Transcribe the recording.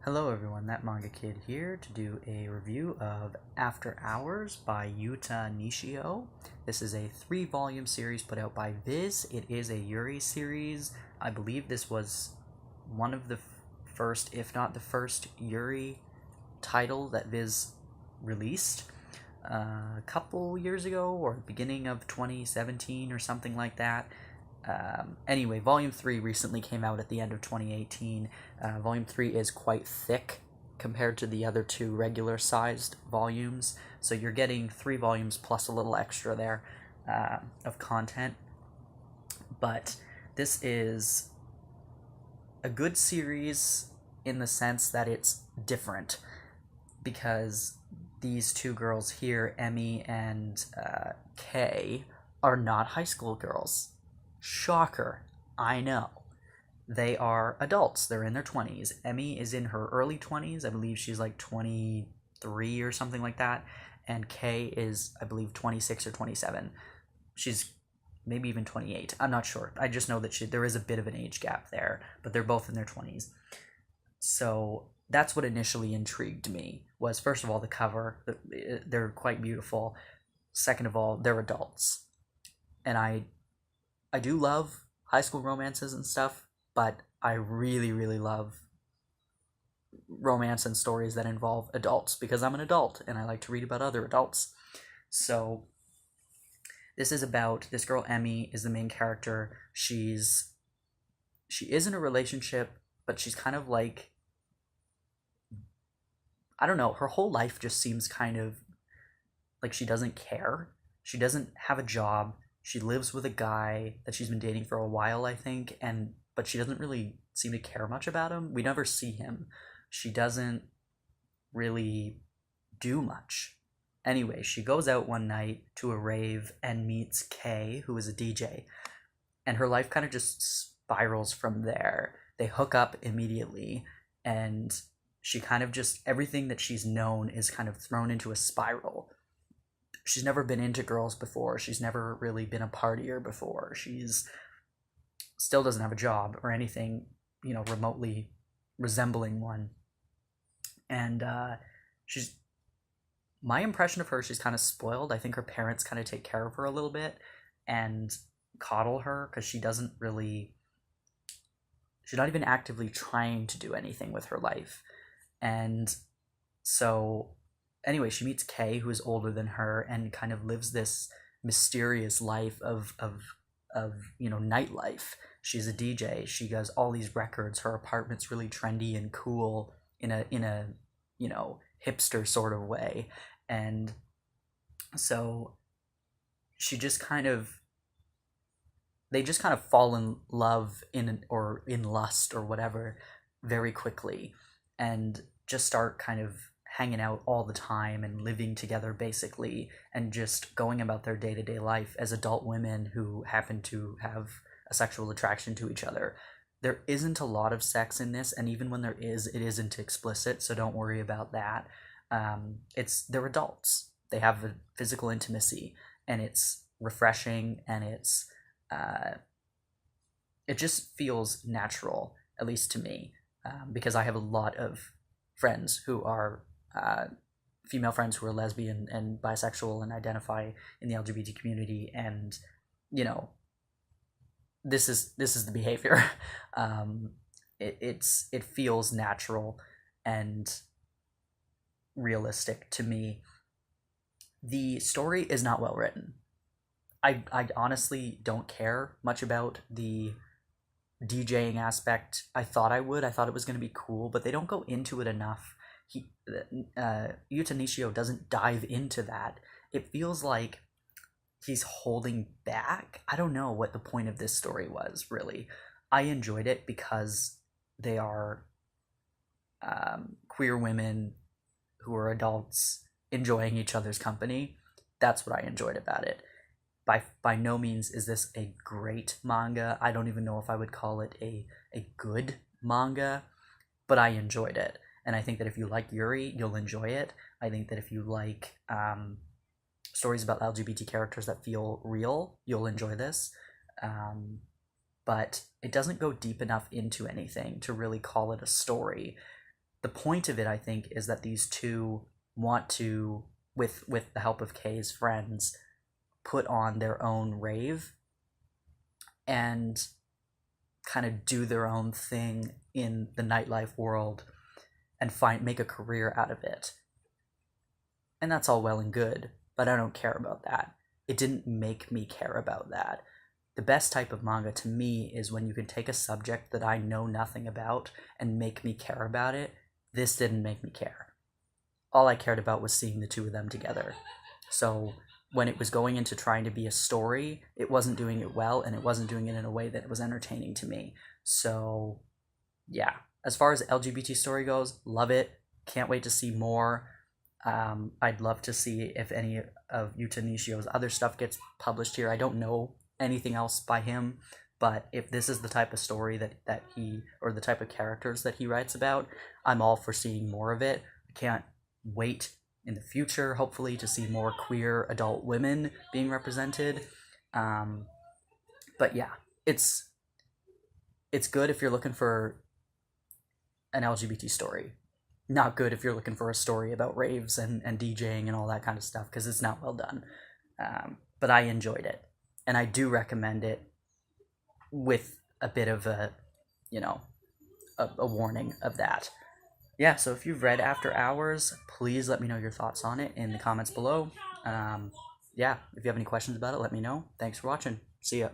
Hello everyone, that manga kid here to do a review of After Hours by Yuhta Nishio. This is a 3-volume series put out by Viz. It is a Yuri series. I believe this was one of the first, if not the first, Yuri title that Viz released a couple years ago, or beginning of 2017 or something like that. Anyway, Volume 3 recently came out at the end of 2018. Volume 3 is quite thick compared to the other two regular sized volumes, so you're getting 3 volumes plus a little extra there of content. But this is a good series in the sense that it's different, because these two girls here, Emmy and Kay, are not high school girls. Shocker, I know. They are adults. They're in their 20s. Emmy is in her early 20s. I believe she's like 23 or something like that. And Kay is, I believe, 26 or 27. She's maybe even 28. I'm not sure. I just know that there is a bit of an age gap there, but they're both in their 20s. So that's what initially intrigued me, was first of all the cover. They're quite beautiful. Second of all, they're adults. And I do love high school romances and stuff, but I really, really love romance and stories that involve adults, because I'm an adult and I like to read about other adults. So this is about this girl. Emmy is the main character. She is in a relationship, but she's kind of like, I don't know, her whole life just seems kind of like she doesn't care. She doesn't have a job. She lives with a guy that she's been dating for a while, I think, but she doesn't really seem to care much about him. We never see him. She doesn't really do much. Anyway, she goes out one night to a rave and meets Kay, who is a DJ, and her life kind of just spirals from there. They hook up immediately, and she kind of just, everything that she's known is kind of thrown into a spiral. She's never been into girls before. She's never really been a partier before. She's still doesn't have a job or anything, remotely resembling one. And she's my impression of her, she's kind of spoiled. I think her parents kind of take care of her a little bit and coddle her, because she's not even actively trying to do anything with her life. And so anyway, she meets Kay, who is older than her, and kind of lives this mysterious life of nightlife. She's a DJ. She does all these records. Her apartment's really trendy and cool in a hipster sort of way. And so she just kind of they just kind of fall in love or in lust or whatever very quickly, and just start kind of hanging out all the time and living together basically, and just going about their day-to-day life as adult women who happen to have a sexual attraction to each other. There isn't a lot of sex in this, and even when there is, it isn't explicit, so don't worry about that. They're adults. They have a physical intimacy, and it's refreshing, and it just feels natural, at least to me, because I have a lot of friends who are female friends who are lesbian and bisexual and identify in the LGBT community, and this is the behavior. It feels natural and realistic to me. The story is not well written. I honestly don't care much about the DJing aspect. I thought I would. I thought it was going to be cool, but they don't go into it enough. Yuhta Nishio doesn't dive into that. It feels like he's holding back. I don't know what the point of this story was, really. I enjoyed it because they are queer women who are adults enjoying each other's company. That's what I enjoyed about it. By no means is this a great manga. I don't even know if I would call it a good manga, but I enjoyed it. And I think that if you like Yuri, you'll enjoy it. I think that if you like stories about LGBT characters that feel real, you'll enjoy this. But it doesn't go deep enough into anything to really call it a story. the point of it, I think, is that these two want to, with the help of Kei's friends, put on their own rave and kind of do their own thing in the nightlife world and make a career out of it. And that's all well and good, but I don't care about that. It didn't make me care about that. The best type of manga to me is when you can take a subject that I know nothing about and make me care about it. This didn't make me care. All I cared about was seeing the two of them together. So when it was going into trying to be a story, it wasn't doing it well, and it wasn't doing it in a way that was entertaining to me. So yeah, as far as the LGBT story goes, love it. Can't wait to see more. I'd love to see if any of Yuhta Nishio's other stuff gets published here. I don't know anything else by him, but if this is the type of story that he, or the type of characters that he writes about, I'm all for seeing more of it. I can't wait in the future, hopefully, to see more queer adult women being represented. But yeah, it's good if you're looking for an LGBT story. Not good if you're looking for a story about raves and DJing and all that kind of stuff, because it's not well done. But I enjoyed it, and I do recommend it with a bit of a warning of that. Yeah, so if you've read After Hours, please let me know your thoughts on it in the comments below. Yeah, if you have any questions about it, let me know. Thanks for watching. See ya.